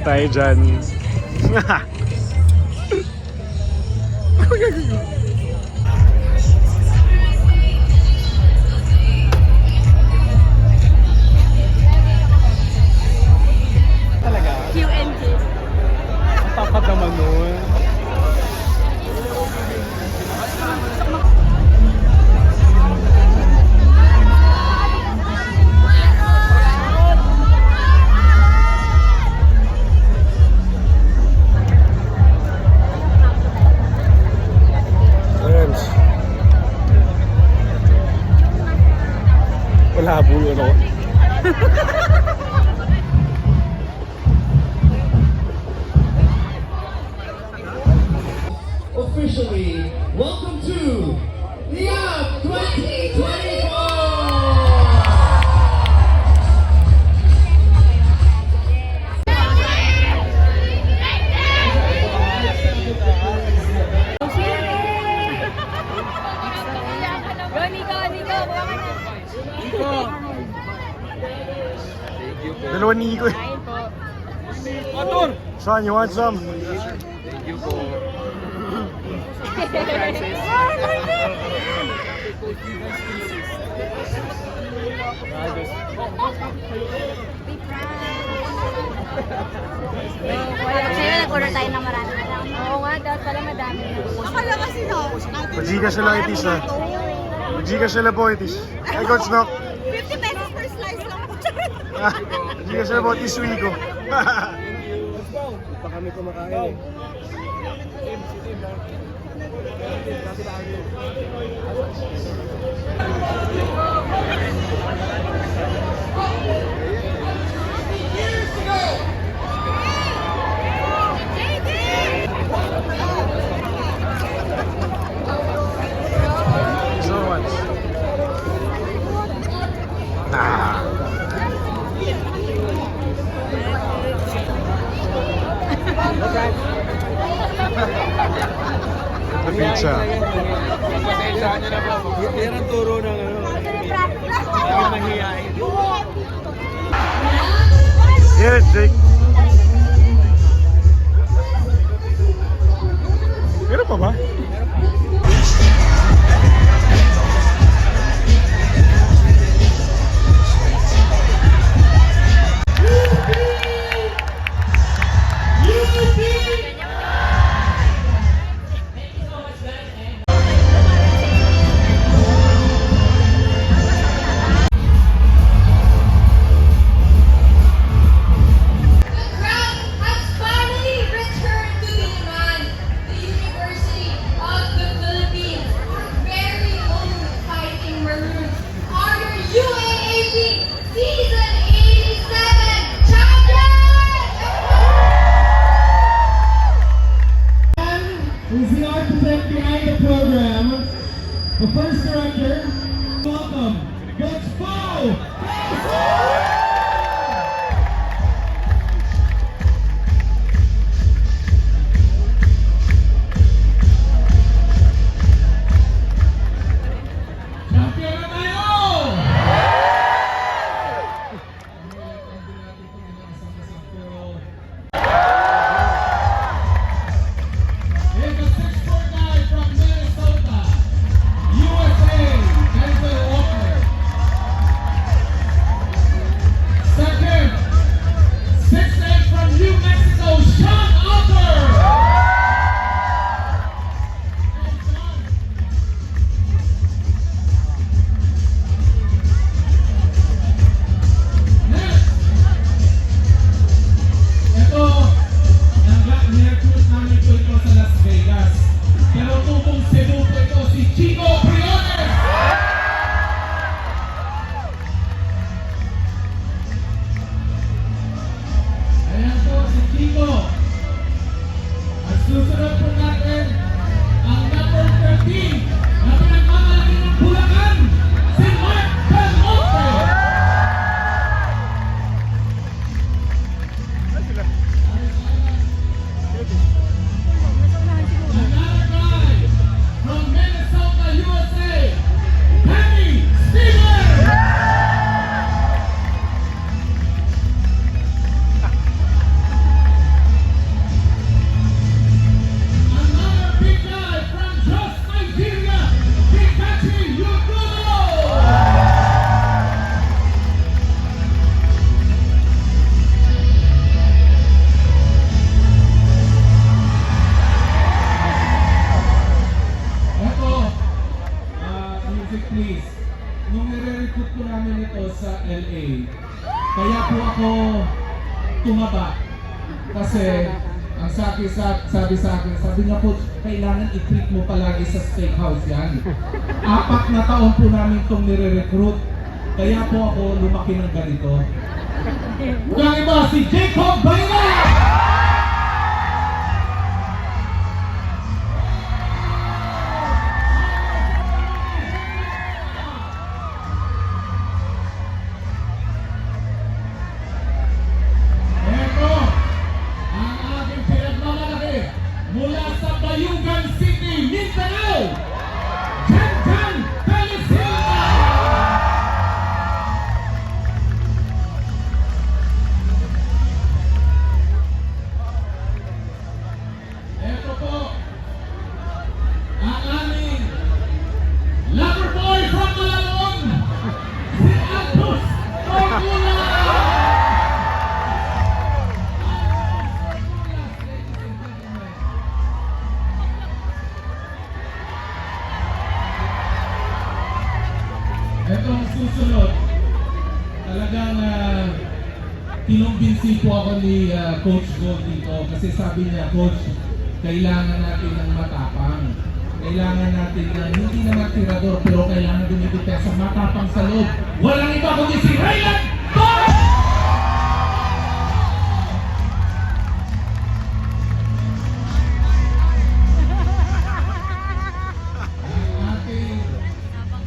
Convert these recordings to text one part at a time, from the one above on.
tayo dyan. Talaga? QNT. Ang tapat naman nun. Wala bulo no. Officially, welcome to the UP 2024! Dalawa ni Iko. Son, you want some? Thank you po. Kasi nag-order tayo ng marami. Oo nga, dapat pala madami. Akala kasi no. Mag-Gcash sila itis ha. Mag-Gcash sila po itis. Ay, Coach Nock. 50 pesos per slice lang. Mag-Gcash sila po itis Wico. Pa kami kumakain eh. So much. Nah. The pizza. Pasensyahan nyo na po. Yan ang turo ng ano. Ang mahihain. Yes, Jake. Meron pa ba? Who's the architect behind the program? The first director, welcome, Coach Bo! Champion na tayo! Here's a 6'4" guy from Minnesota, USA, Denzel Walker. Second, 6'8" from New Mexico, Sean Alter. Next, ito, nag-recruit namin po ito sa Las Vegas. Pero tubong Cebu po ito, si Chico Briones! Ayan po si Chico. At susunod po natin ang number 13 na pinagmamalaki ng Bulacan, si Mark Belmonte! Another guy from Minnesota, USA, music please. Nung nire-recruit ko namin ito sa LA, kaya po ako tumaba. Kasi ang sabi sa akin, sabi niya po, kailangan i-treat mo palagi sa steakhouse yan. 4 na taon po namin itong nire-recruit. Kaya po ako lumaki ng ganito. Walang iba, si Jacob Bailey! Ito, ang aking pinagmamalaki mula sa Bayugan City, Mindanao! Jan Felicita! Ito po, ang aming lover boy from Malalong, si Altus Torgula! Ito ang susunod. Talagang kinumbinsi po ako ni Coach Gold dito kasi sabi niya, Coach, kailangan natin ng matapang. Kailangan natin ng hindi naman tirador pero kailangan dumidipesa matapang sa loob. Walang iba kundi si Raylan Torres! Ang ating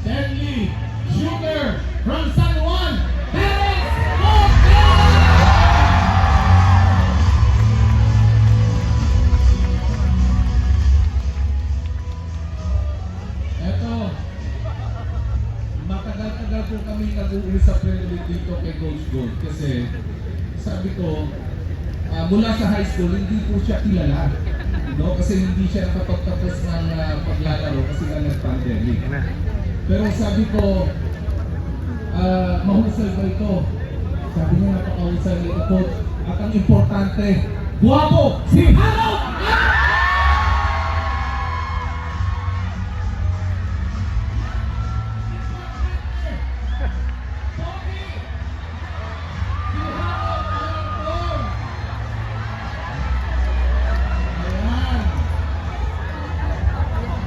deadly shooter from San Juan, Perez Morgan! Eto, matagal-tagal po kami nag-uusap rin dito kay Coach Gold kasi sabi ko, mula sa high school, hindi po siya kilala. No? Kasi hindi siya nakapagtapos ng paglalaro kasi nga nag-pandemic. Pero sabi ko, mahusay ba ito? Sabi niya, napakahusay ito, Coach. At ang importante, guwapo, si Harold!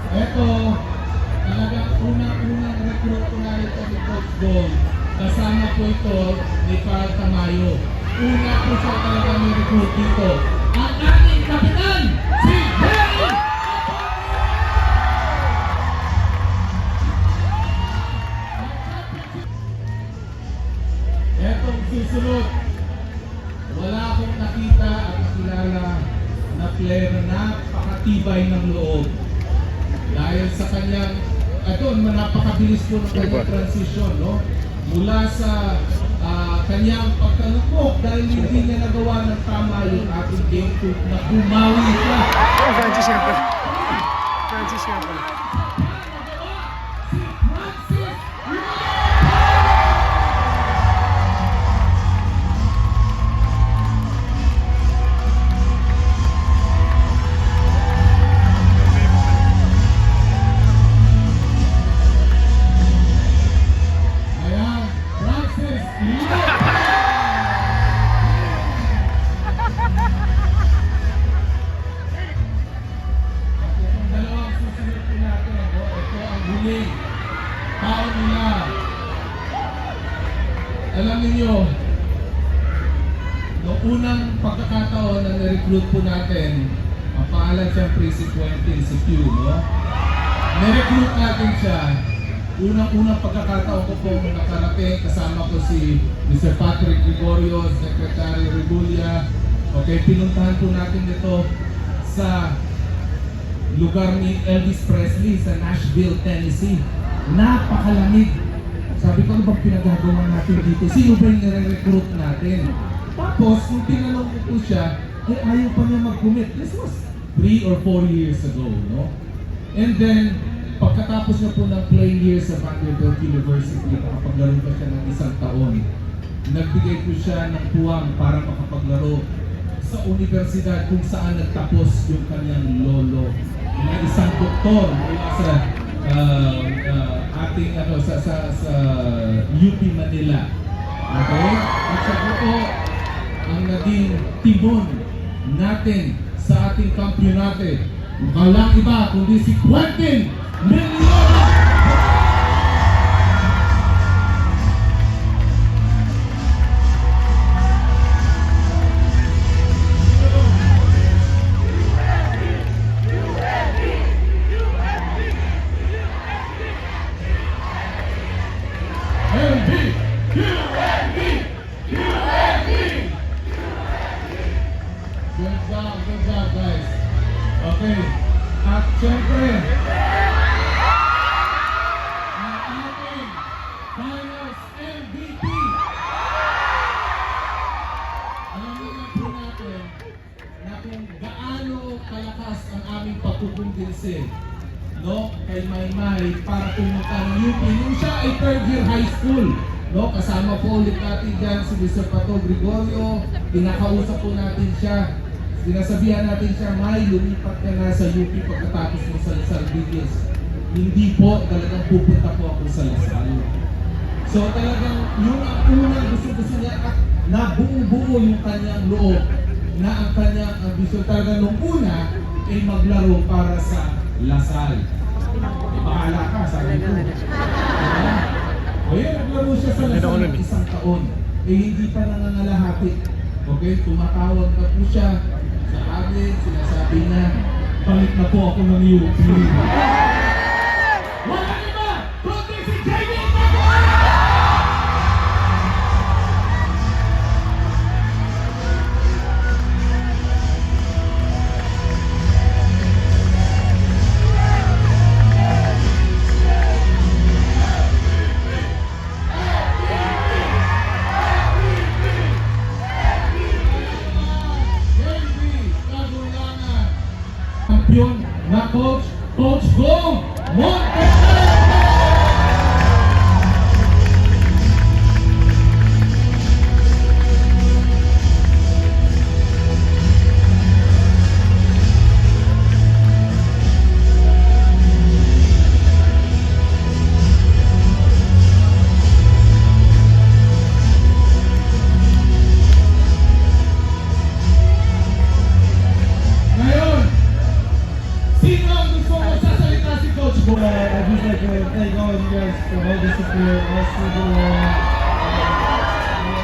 Ito, talagang unang recruit ko na ito ni Coach Gold. Kasama po ito ni Carl Tamayo. Una po siya talaga may recruit dito. Ang ating kapitan, si Jerry! Etong susunod, wala akong nakita at nakilala na player na napakatibay ng loob. Dahil sa kanyang, napakabilis po ng kanyang transition, no? Mula sa kanyang pagkalukok dahil hindi niya nagawa ng tama yung ating game to na bumawi siya. Oh, Francis nga pala. Francis nga pala. Si Francis! Ayan, Francis! Ang dalawang susunod po natin, ito ang huling taon nila. Alam niyo, noong unang pagkakataon na na-recruit po natin, ang pangalan siyempre si Quentin, si Q, no? Na-recruit natin siya. Unang pagkakataon ko pong nakarating, kasama ko si Mr. Patrick Gregorio, Secretary Rebulia. Okay, pinuntahan po natin ito sa lugar ni Elvis Presley sa Nashville, Tennessee. Napakalamig. Sabi ko, ano bang pinagagawa natin dito? Sino ba yung nire-recruit natin? Tapos, nung tinanong ko po siya, ayaw pa niya mag-commit. This was 3 or 4 years ago, no? And then, pagkatapos niya po ng playing years sa Vanderbilt University, nakapaglaro pa siya ng 1 taon. Nagbigay po siya ng puwang para makapaglaro sa universidad kung saan nagtapos yung kanyang lolo na isang doktor mula sa ating sa UP Manila. Okay? At saka po ang naging timon natin sa ating kampyonate. Walang iba kundi si Quentin Mendoza. Good job guys. Okay. At syempre, ang ating finals MVP. Alam naman po natin na kung gaano kalakas ang aming pagkukumbinsin, no, kay Maymay para pumunta ng UP. Nung siya ay third year high school, no, kasama po ulit natin dyan si Mr. Pato Gregorio. Pinakausap po natin siya. Sinasabihan natin siya, May, lumipat ka na sa UP pagkatapos mo sa Lasal Videos. Hindi po, talagang pupunta po ako sa Lasal. So talagang yung unang gusto niya at nabuo-buo yung kanyang loob na ang kanyang ambisyon talaga nung una ay maglaro para sa Lasal. Bahala ka, sabi ko. O yan, naglaro siya sa Lasal ng isang taon. Hindi pa nangangalahati. Okay, tumatawag na po siya sa amin, sinasabi na, balik na po ako ng UP. Wala iba! Kundi si JB Maguire! Kampiyon na Coach Gong Montesano! I'd just like to thank all of you guys for all the support, all season long.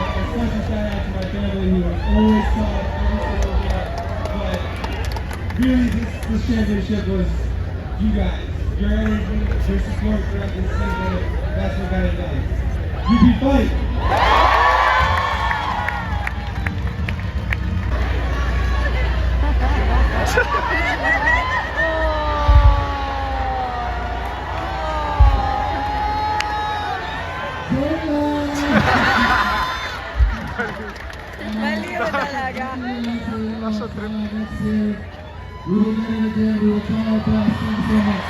A special shout out to my family who has always come every single year. But really, this championship was you guys. Your energy, your support throughout this season, that's what got it done. UP fight! Baliw talaga. Nasa trip. We will get it again. We will try our best. Thank you so much.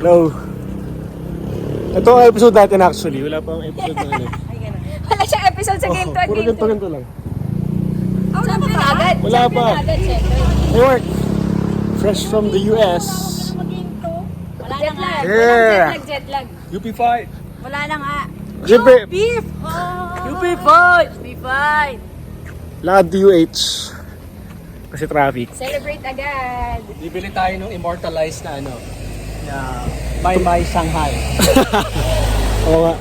Hello. Ito ang episode natin actually. Wala pa ang episode na ano. Wala siyang episode sa Game 2 at Puro Game 2. ganito lang. Wala pa ba agad? Wala pa. Agad, syempre. Hey, work. Fresh from the US. Wala na nga. Yeah. Walang jet lag. UP5. Wala na nga. Siyempre, Beef! UP fight! UP fight! lakad to UH. Kasi traffic. Celebrate agad. Bibili tayo ng immortalized na ano. Na Mai Shanghai. Oo nga.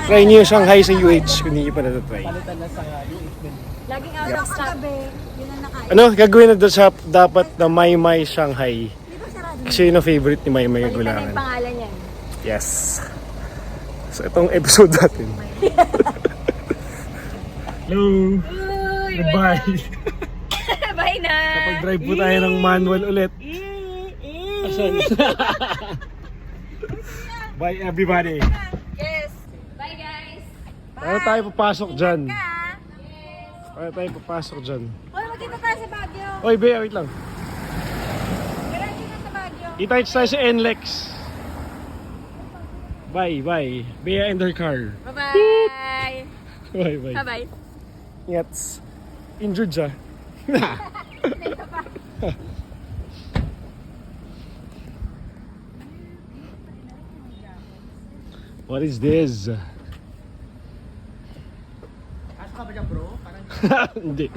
Try niyo yung Shanghai sa UH kung hindi niyo pa natatry. Palitan na sa UH din. Laging out of stock. Yun ang nakain. Ano, gagawin na doon sa dapat na Mai Shanghai. Kasi yun ang favorite ni Mai Palitan na yung Gulangan. pangalan yan. Yes. So itong episode natin. Hello. Uy, Goodbye. Bye na. Kapag drive po tayo ng manual ulit. Asan? Bye everybody. Yes. Bye guys. Paano tayo papasok dyan? Yes. Paano tayo papasok dyan? Uy, magkita tayo sa Baguio. Oy, Bea, wait lang. Diretso na sa Baguio. Kita tayo sa NLEX. Bye, bye. Bea and her car. Bye-bye. Bye, bye. Bye-bye. Yes. Injured siya. What is this? Asa ka ba dyan bro? Parang Hindi.